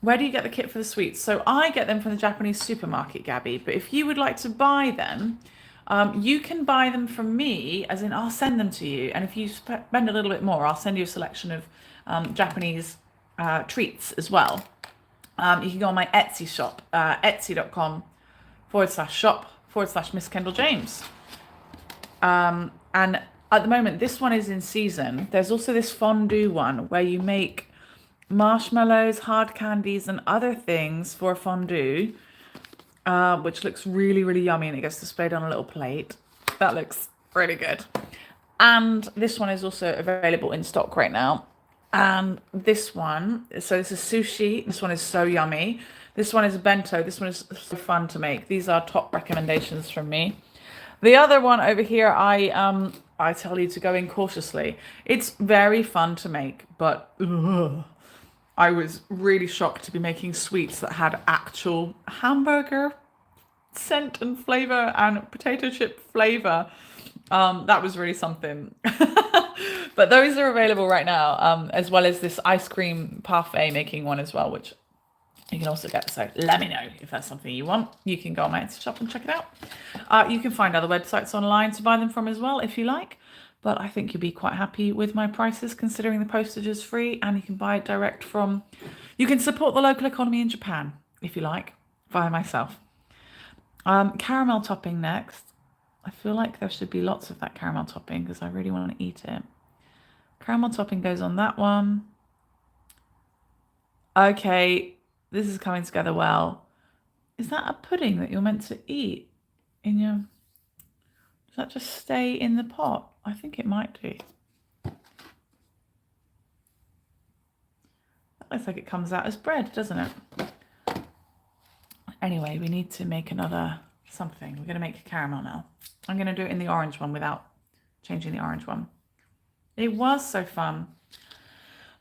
Where do you get the kit for the sweets? So I get them from the Japanese supermarket, Gabby. But if you would like to buy them, you can buy them from me, as in I'll send them to you. And if you spend a little bit more, I'll send you a selection of Japanese treats as well. You can go on my Etsy shop, etsy.com/shop/MissKendalJames. And at the moment, this one is in season. There's also this fondue one where you make marshmallows, hard candies, and other things for fondue, which looks really, really yummy, and it gets displayed on a little plate. That looks really good. And this one is also available in stock right now. And this one, so this is sushi. This one is so yummy. This one is a bento. This one is so fun to make. These are top recommendations from me. The other one over here, I tell you to go in cautiously. It's very fun to make, but I was really shocked to be making sweets that had actual hamburger scent and flavor and potato chip flavor. That was really something. But those are available right now, as well as this ice cream parfait making one as well, which you can also get. So let me know if that's something you want. You can go on my Etsy shop and check it out. You can find other websites online to buy them from as well if you like. But I think you'll be quite happy with my prices, considering the postage is free, and you can buy it direct from... You can support the local economy in Japan, if you like, via myself. Caramel topping next. I feel like there should be lots of that caramel topping because I really want to eat it. Caramel topping goes on that one. Okay, this is coming together well. Is that a pudding that you're meant to eat in your... Does that just stay in the pot? I think it might do. That looks like it comes out as bread, doesn't it? Anyway, we need to make another something. We're going to make a caramel now. I'm going to do it in the orange one without changing the orange one. It was so fun.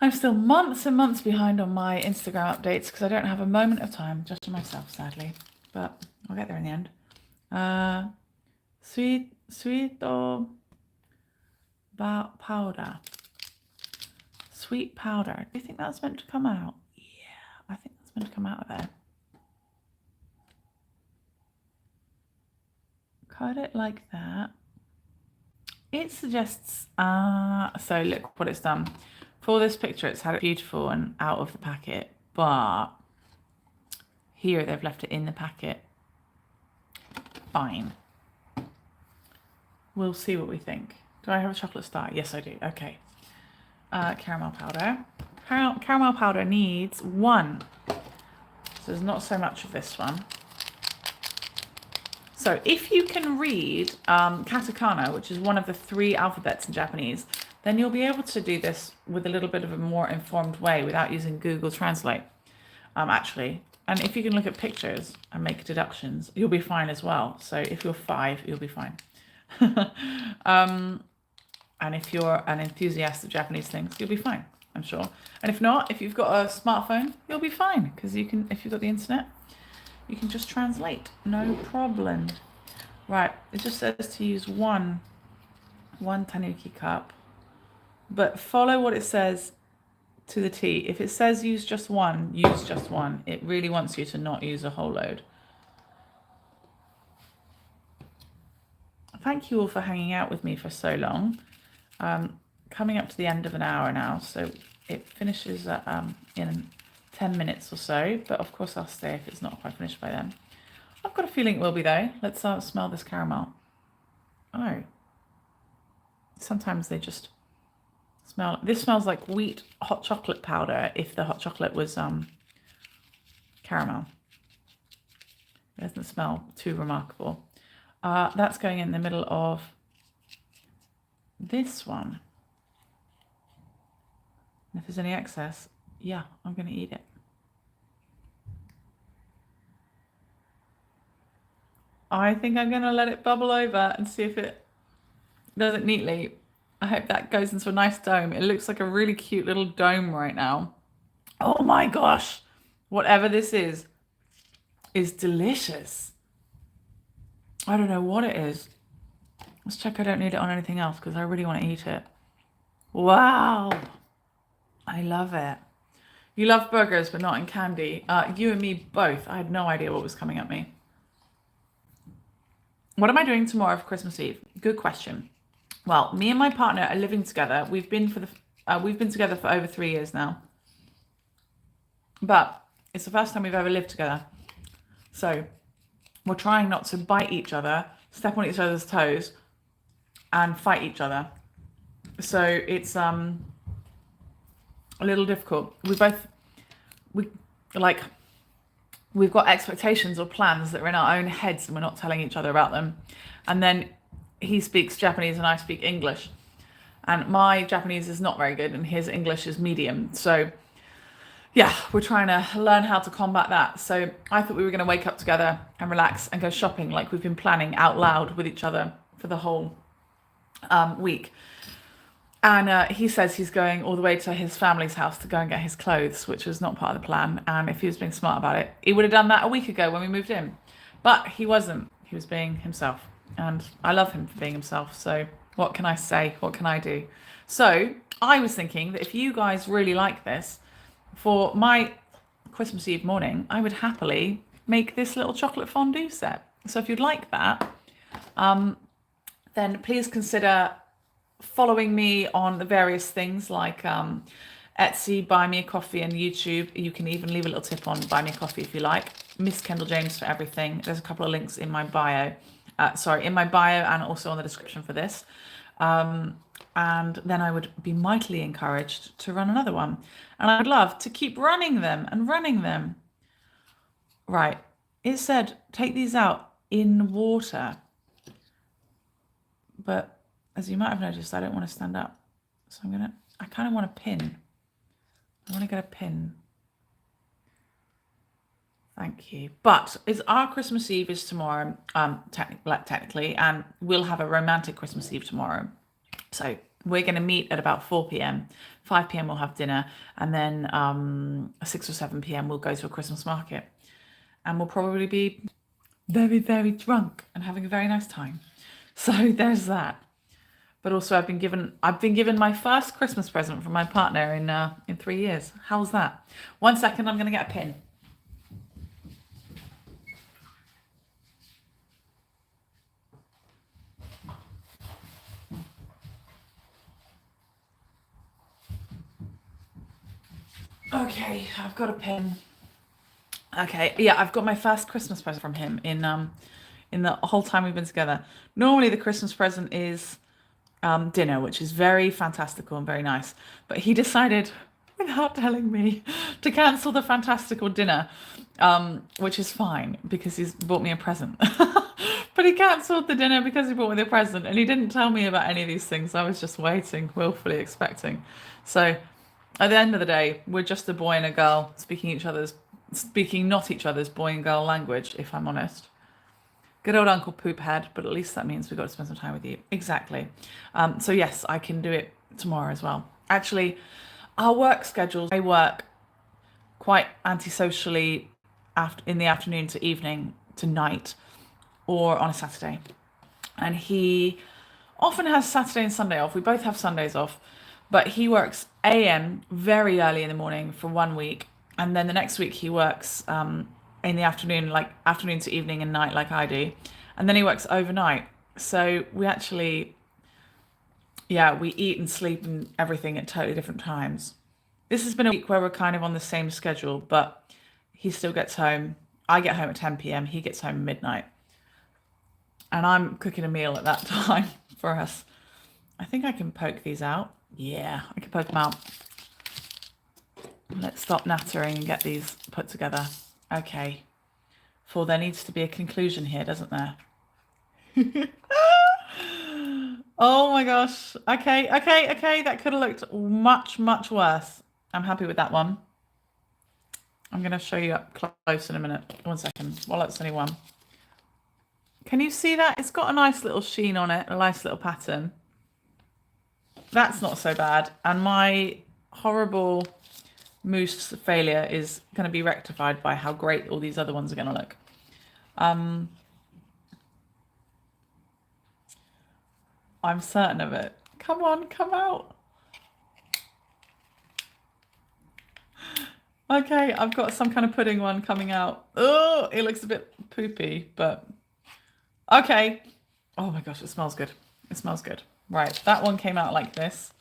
I'm still months and months behind on my Instagram updates because I don't have a moment of time just for myself, sadly. But I'll get there in the end. Sweet or powder. Sweet powder. Do you think that's meant to come out? Yeah, I think that's meant to come out of there. Cut it like that. It suggests, so look what it's done. For this picture, it's had it beautiful and out of the packet, but here they've left it in the packet. Fine. We'll see what we think. Do I have a chocolate star? Yes, I do. Okay. Caramel powder. Caramel powder needs 1. So there's not so much of this one. So if you can read katakana, which is one of the 3 alphabets in Japanese, then you'll be able to do this with a little bit of a more informed way without using Google Translate, actually. And if you can look at pictures and make deductions, you'll be fine as well. So if you're 5, you'll be fine. And if you're an enthusiast of Japanese things, you'll be fine. I'm sure. And if not, if you've got a smartphone, you'll be fine because you can, if you've got the internet, you can just translate. No problem. Right, it just says to use one tanuki cup, but follow what it says to the T. If it says use just one, use just one. It really wants you to not use a whole load. Thank you all for hanging out with me for so long. Coming up to the end of an hour now, so it finishes in 10 minutes or so, but of course I'll stay if it's not quite finished by then. I've got a feeling it will be though. Let's smell this caramel. Oh, sometimes they just smell. This smells like wheat hot chocolate powder if the hot chocolate was caramel. It doesn't smell too remarkable. That's going in the middle of this one. And if there's any excess, yeah, I'm going to eat it. I think I'm going to let it bubble over and see if it does it neatly. I hope that goes into a nice dome. It looks like a really cute little dome right now. Oh my gosh. Whatever this is delicious. I don't know what it is. Let's check I don't need it on anything else because I really want to eat it. Wow. I love it. You love burgers, but not in candy. You and me both. I had no idea what was coming at me. What am I doing tomorrow for Christmas Eve? Good question. Well, me and my partner are living together. We've been together for over 3 years now. But it's the first time we've ever lived together. So we're trying not to bite each other, step on each other's toes, and fight each other. So it's a little difficult. We've got expectations or plans that are in our own heads and we're not telling each other about them. And then he speaks Japanese and I speak English. And my Japanese is not very good and his English is medium. So yeah, we're trying to learn how to combat that. So I thought we were going to wake up together and relax and go shopping like we've been planning out loud with each other for the whole week. And he says he's going all the way to his family's house to go and get his clothes, which was not part of the plan. And if he was being smart about it, he would have done that a week ago when we moved in. But he wasn't. He was being himself. And I love him for being himself. So what can I say? What can I do? So I was thinking that if you guys really like this, for my Christmas Eve morning, I would happily make this little chocolate fondue set. So if you'd like that, then please consider following me on the various things like Etsy, Buy Me a Coffee, and YouTube. You can even leave a little tip on Buy Me a Coffee if you like. MissKendalJames for everything. There's a couple of links in my bio. In my bio and also on the description for this. And then I would be mightily encouraged to run another one. And I would love to keep running them and running them. Right. It said, take these out in water. But as you might have noticed, I don't want to stand up. So I kind of want a pin. I want to get a pin. Thank you. But our Christmas Eve is tomorrow, technically, and we'll have a romantic Christmas Eve tomorrow. So we're going to meet at about 4 p.m. 5 p.m. we'll have dinner, and then 6 or 7 p.m. we'll go to a Christmas market. And we'll probably be very, very drunk and having a very nice time. So there's that. But also I've been given my first Christmas present from my partner in 3 years. How's that? 1 second, I'm going to get a pin. Okay, I've got a pin. Okay, yeah, I've got my first Christmas present from him in the whole time we've been together. Normally the Christmas present is dinner, which is very fantastical and very nice. But he decided, without telling me, to cancel the fantastical dinner, which is fine because he's bought me a present. But he cancelled the dinner because he bought me the present, and he didn't tell me about any of these things. I was just waiting, willfully expecting. So at the end of the day, we're just a boy and a girl speaking not each other's boy and girl language, if I'm honest. Good old Uncle Poophead, but at least that means we've got to spend some time with you. Exactly. So yes, I can do it tomorrow as well. Actually, Our work schedules, I work quite antisocially in the afternoon to evening to night or on a Saturday. And he often has Saturday and Sunday off. We both have Sundays off, but he works AM very early in the morning for 1 week. And then the next week he works in the afternoon, like afternoon to evening and night, like I do. And then he works overnight. So we actually, yeah, we eat and sleep and everything at totally different times. This has been a week where we're kind of on the same schedule, but he still gets home. I get home at 10 p.m. He gets home at midnight. And I'm cooking a meal at that time for us. I think I can poke these out. Yeah, I can poke them out. Let's stop nattering and get these put together. Okay. For there needs to be a conclusion here, doesn't there? Oh my gosh. Okay. That could have looked much, much worse. I'm happy with that one. I'm going to show you up close in a minute. 1 second. Well, that's only one. Can you see that? It's got a nice little sheen on it, a nice little pattern. That's not so bad. And my horrible mousse failure is going to be rectified by how great all these other ones are going to look. I'm certain of it. Come on, come out. Okay, I've got some kind of pudding one coming out. Oh, it looks a bit poopy, but okay. Oh my gosh, it smells good. It smells good. Right, that one came out like this.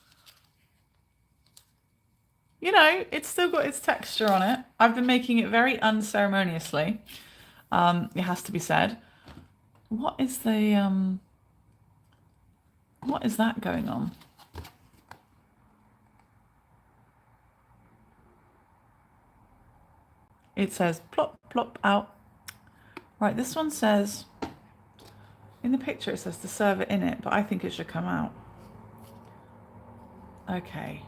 You know, it's still got its texture on it. I've been making it very unceremoniously. It has to be said. What is the what is that going on? It says plop, plop out. Right, this one says, in the picture it says to serve it in it, but I think it should come out. Okay.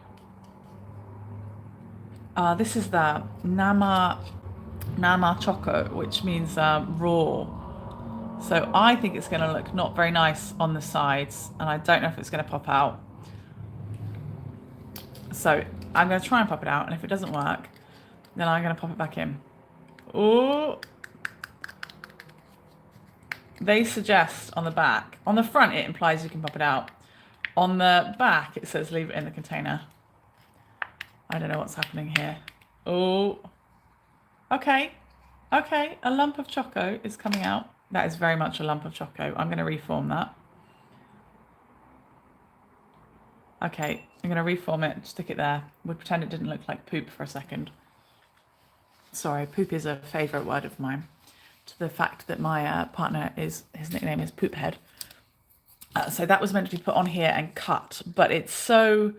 This is the nama choco, which means raw. So I think it's going to look not very nice on the sides, and I don't know if it's going to pop out. So I'm going to try and pop it out, and if it doesn't work, then I'm going to pop it back in. Oh, they suggest on the back. On the front, it implies you can pop it out. On the back, it says leave it in the container. I don't know what's happening here. Oh, okay. Okay, a lump of choco is coming out. That is very much a lump of choco. I'm going to reform that. Okay, I'm going to reform it, stick it there. We'll pretend it didn't look like poop for a second. Sorry, poop is a favourite word of mine. To the fact that my partner his nickname is Poophead. So that was meant to be put on here and cut, but it's so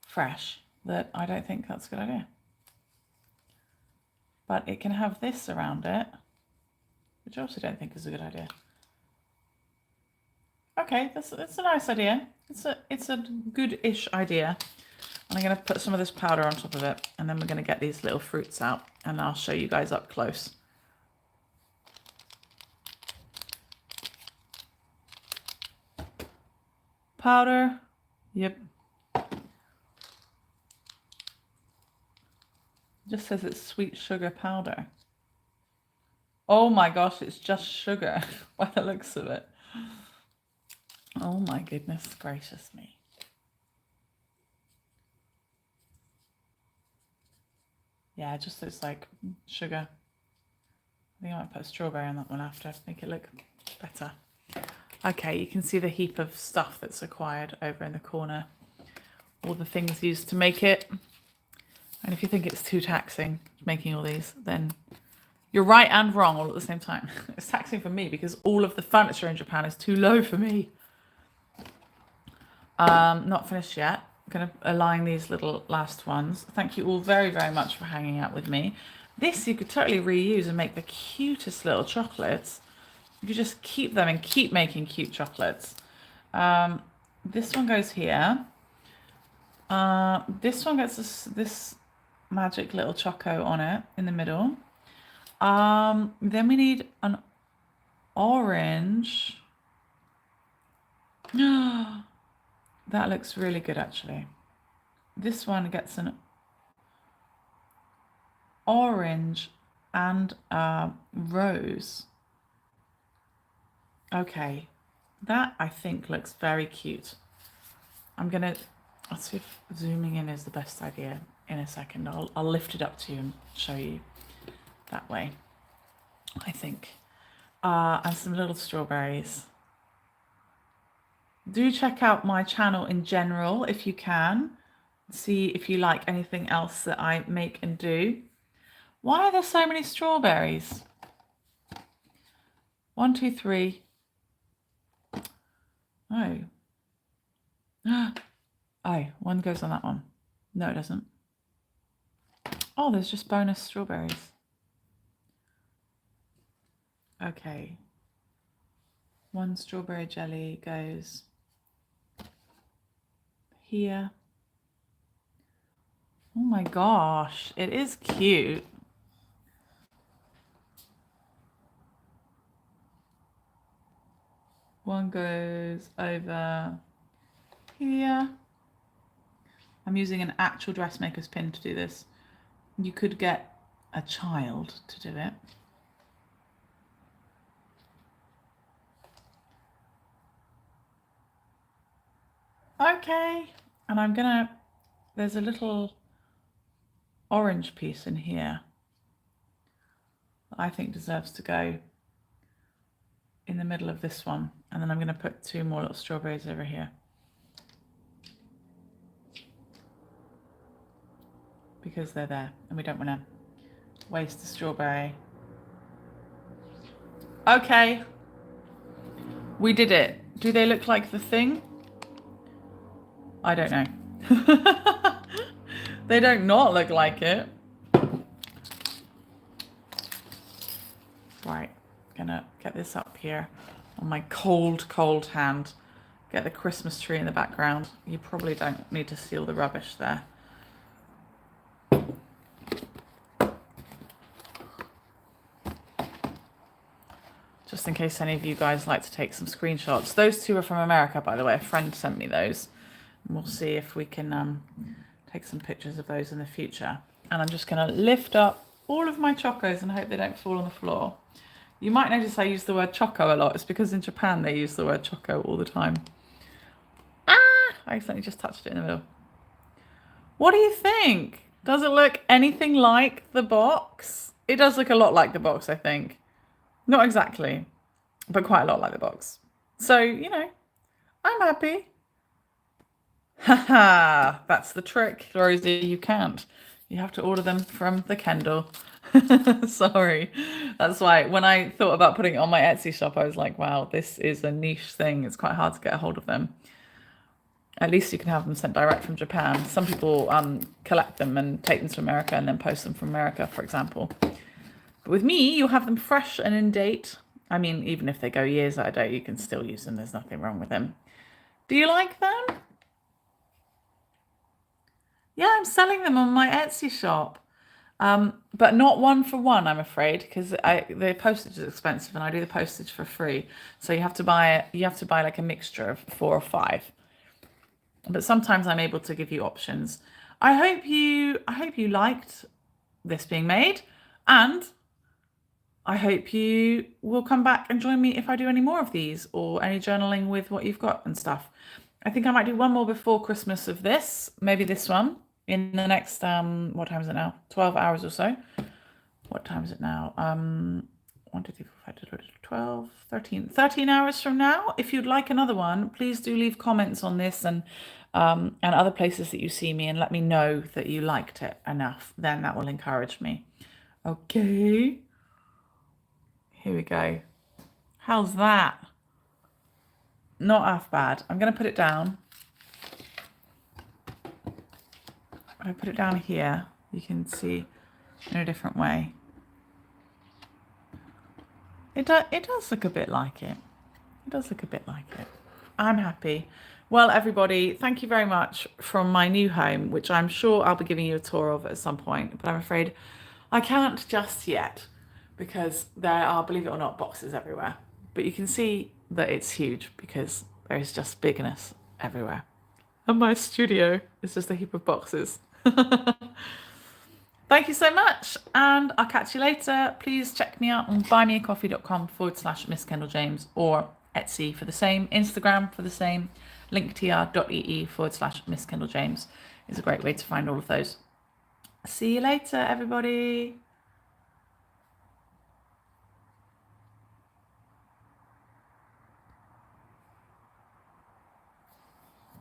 fresh that I don't think that's a good idea. But it can have this around it, which I also don't is a good idea. Okay, that's a nice idea. It's a good-ish idea. And I'm going to put some of this powder on top of it, and then we're going to get these little fruits out, and I'll show you guys up close. Powder. Yep. It just says it's sweet sugar powder. Oh my gosh, it's just sugar by the looks of it. Oh my goodness gracious me. Yeah, it just looks like sugar. I think I might put a strawberry on that one after to make it look better. Okay, you can see the heap of stuff that's acquired over in the corner. All the things used to make it. And if you think it's too taxing making all these, then you're right and wrong all at the same time. It's taxing for me because all of the furniture in Japan is too low for me. Not finished yet. I'm going to align these little last ones. Thank you all very, very much for hanging out with me. This you could totally reuse and make the cutest little chocolates. You could just keep them and keep making cute chocolates. This one goes here. This one gets this magic little choco on it in the middle. Then we need an orange. That looks really good, actually. This one gets an orange and a rose. Okay, that I think looks very cute. I'll see if zooming in is the best idea in a second. I'll lift it up to you and show you that way, I think. And some little strawberries. Do check out my channel in general if you can. See if you like anything else that I make and do. Why are there so many strawberries? 1, 2, 3. Oh. Oh, one goes on that one. No, it doesn't. Oh, there's just bonus strawberries. Okay. One strawberry jelly goes here. Oh my gosh, it is cute. One goes over here. I'm using an actual dressmaker's pin to do this. You could get a child to do it. Okay, and there's a little orange piece in here that I think deserves to go in the middle of this one. And then I'm going to put 2 more little strawberries over here. Because they're there and we don't want to waste the strawberry. Okay, we did it. Do they look like the thing? I don't know. They don't not look like it. Right, gonna get this up here on my cold, cold hand. Get the Christmas tree in the background. You probably don't need to see all the rubbish there. Just in case any of you guys like to take some screenshots. Those 2 are from America, by the way. A friend sent me those. And we'll see if we can take some pictures of those in the future. And I'm just going to lift up all of my chocos and hope they don't fall on the floor. You might notice I use the word choco a lot. It's because in Japan they use the word choco all the time. Ah! I accidentally just touched it in the middle. What do you think? Does it look anything like the box? It does look a lot like the box, I think. Not exactly, but quite a lot like the box. So, you know, I'm happy. Haha, that's the trick, Rosie. You can't. You have to order them from the Kendall. Sorry. That's why when I thought about putting it on my Etsy shop, I was like, wow, this is a niche thing. It's quite hard to get a hold of them. At least you can have them sent direct from Japan. Some people collect them and take them to America and then post them from America, for example. But with me, you'll have them fresh and in date. I mean, even if they go years out of date, you can still use them. There's nothing wrong with them. Do you like them? Yeah, I'm selling them on my Etsy shop. But not 1 for 1, I'm afraid, because the postage is expensive and I do the postage for free. So you have to buy like a mixture of 4 or 5. But sometimes I'm able to give you options. I hope you liked this being made, and I hope you will come back and join me if I do any more of these or any journaling with what you've got and stuff. I think I might do one more before Christmas of this, maybe this one in the next, what time is it now? 12 hours or so. What time is it now? 1, 2, 3, 4, 5, 12, 13 hours from now. If you'd like another one, please do leave comments on this and other places that you see me and let me know that you liked it enough. Then that will encourage me. Okay. Here we go. How's that? Not half bad. I'm going to put it down. I put it down here. You can see in a different way. It does look a bit like it. It does look a bit like it. I'm happy. Well, everybody, thank you very much from my new home, which I'm sure I'll be giving you a tour of at some point, but I'm afraid I can't just yet because there are, believe it or not, boxes everywhere. But you can see that it's huge because There is just bigness everywhere. And my studio is just a heap of boxes. Thank you so much, and I'll catch you later. Please check me out on buymeacoffee.com/MissKendalJames or Etsy for the same, Instagram for the same, linktr.ee/MissKendalJames is a great way to find all of those. See you later, everybody.